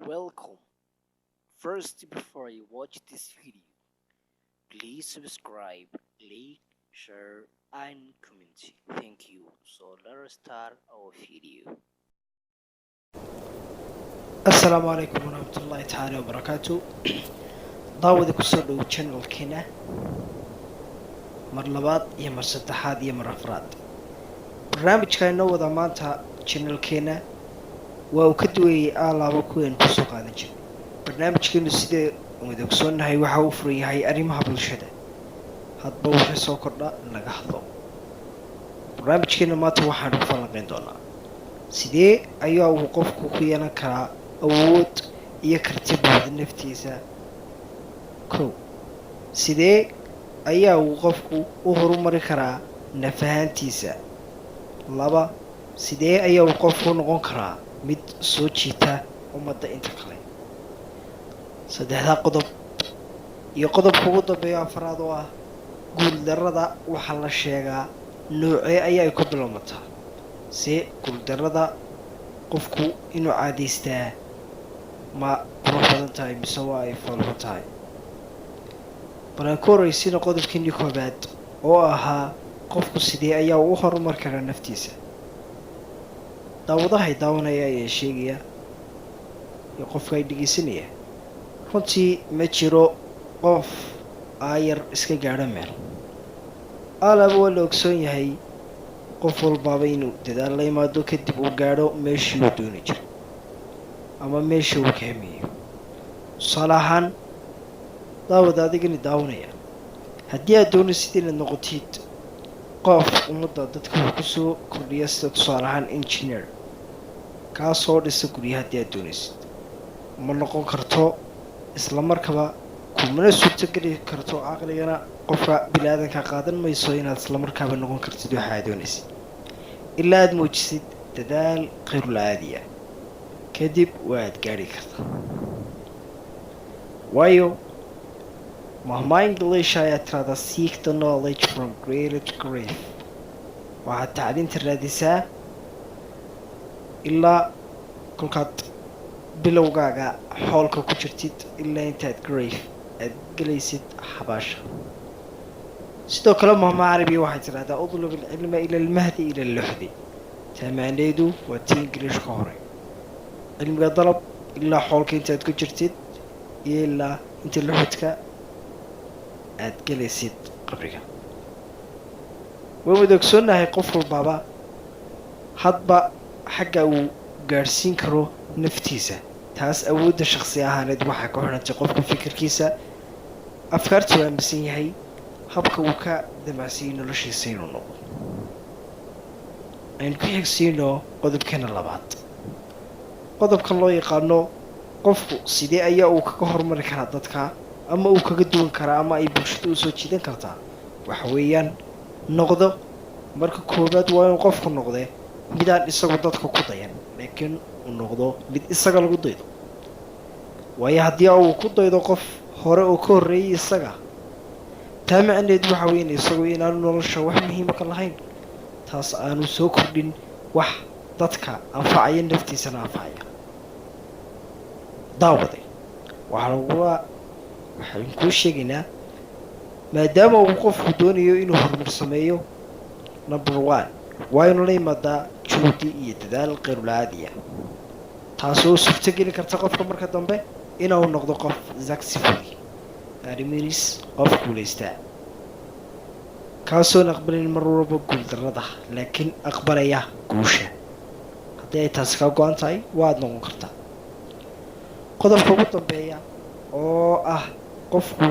Welcome. First, before you watch this video, please subscribe, like, share, and comment. Thank you. So let's start our video. السلام عليكم ورحمة الله تعالى وبركاته daawada kusoo dhow channelkeena mar labaad iyo mar saddexaad iyo mar afraad barnaamijka inoo wada maanta channelkeena waa uu ka duwayay alaaba kuween kusoo qaadan jiray barnaamijkeenu sidee wada ogsoonahay waxa uu furan yahay arrimaha bulshada hadba wixii soo kordha laga hadlo barnaamijkeena maanta waxaan ku falanqayn doonaa sidee ayaa uu qofku ku yeelan karaa awood iyo karti buuxda naftiisa kow sidee ayaa uu qofku u horumari karaa nafahaantiisa laba sidee ayaa uu qofku noqon karaa mid soo jiita ummadda inta kale saddexdaa qodob iyo qodobka ugu dambeeya afraad oo ah guuldarrada waxaa la sheegaa noocee ayaa ay ku bilowmataa see guuldarrada qofku inuu caadaystaa ma qurux badan tahay mise waa ay falxun tahay balaan ku horeysina qodobkeenii koobaad oo ahaa qofku sidee ayaa uu u horumar karaa naftiisa daawadahay daawanaya ayaa sheegaya iyo qofka ay dhegeysanaya runtii ma jiro qof aayar iska gaadho meel alaba waa la ogsoon yahay qof walbaaba inuu dadaal la imaado kadib uu gaadho meeshii uu dooni jiray ama meeshii uu ka hamiyo tusaale ahaan daawada adigani daawanaya haddii aad doonaysid inaad noqotid qof ummadda dadka wax kusoo kordhiya sida tusaale ahaan engineer kaa soo dhisa gurya haddii aad doonaysid ma noqon karto isla markaba kumana suurtogeli karto caqligana qofka bini-aadanka qaadan mayso inaad isla markaaba noqon kartid waxa aad doonaysid ilaa aada muujisid dadaal khayrul-aadiya kadib waa aad gaadhi kartaa waayo mahmaa ingiliisha ayaa tiraahdaa seek the knowledge from greater to grave waxaad tacliinta raadisaa ilaa kolkaad bilowgaaga xoolka ku jirtid ilaa intaad grave aad gelaysid xabaasha sidoo kale mahmaa carabiya waxay tidhahdaa udlub alcilma ila almahdi ila alluxdi taamaaneedu waa tii ingiliish ka hore cilmiga dalab ilaa xoolka intaad ku jirtid iyo ilaa inta luxudka aad gelaysid qabriga waan wada ogsoonnahay qof walbaaba hadba xagga uu gaadhsiin karo naftiisa taas awoodda shakhsi ahaaneed waxaa ka xidhantay qofka fikirkiisa afkaarta uu aaminsan yahay habka uu ka damacsiyay noloshiisa inuu noqdo aynu ku xigsiino qodobkeena labaad qodobkan loo yaqaano qofku sidee ayaa uu kaga horumari karaa dadka ama uu kaga duwan karaa ama ay bulshada u soo jiidan kartaa waxa weeyaan noqdo marka koowaad waa inuu qofku noqdee midaan isagu dadka ku dayan laakiin uu noqdo mid isaga lagu daydo waayo haddii uu ku daydo qof hore oo ka horreeyay isaga taa macneed waxa weyn isagu inaanu nolosha wax muhiima ka lahayn taas aanu soo kordhin wax dadka anfacaya naftiisana anfacaya daawade waxaan kuu sheegaynaa maadaama uu qofku doonayo inuu horumar sameeyo number one waa inuu la yimaadaa juhdi iyo dadaal khayrul-aadiya taasoo suurtogeli karta qofka marka dambe inuu noqdo qof successful arrimihiis qof guulaystaa kaasoon aqbalin mar walba guuldarrada laakiin aqbalaya guusha haddii ay taasi kaa go-an tahay waad noqon kartaa qodobka ugu dambeeya oo ah qofku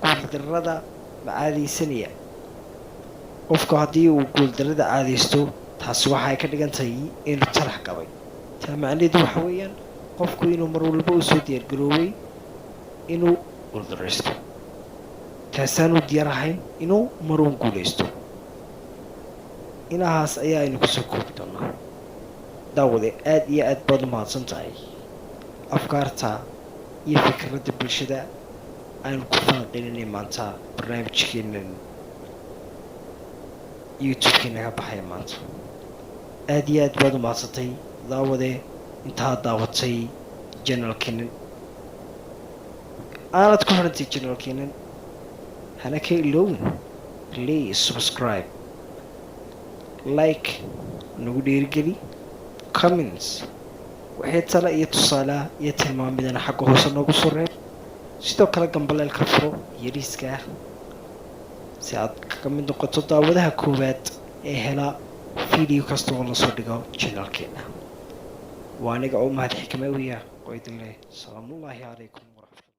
guuldarrada ma caadaysanaya qofku haddii uu guuldarrada caadaysto taasi waxaay ka dhigan tahay inuu talax qabay taa macnaheedu waxa weeyaan qofku inuu mar walba u soo diyaargaroobay inuu guuldarraysto taasaanu diyaar ahayn inuu maruun guulaysto inahaas ayaa aynu kusoo koobi doonaa daawade aada iyo aad baad u mahadsan tahay afkaarta iyo fikradda bulshada aynu ku falanqeynanay maanta barnaamijkeenan youtube-kii naga baxaya maanta aada iyo aad baad u mahadsantay daawade intaad daawatay channelkeena aanad ku xirantay channelkeena hana ka iloowin please subscribe like nagu dhiirigeli comments waxay tala iyo tusaale iyo tilmaamidana xagga hoose noogu soo reeb sidoo kale gambaleelka furo yariiska ah si aad kaga mid noqoto daawadaha koowaad ee hela video kasta oo lasoo dhigo channelkeena waa aniga oo mahad xikmawiya oo idin leh salaamullaahi calaykum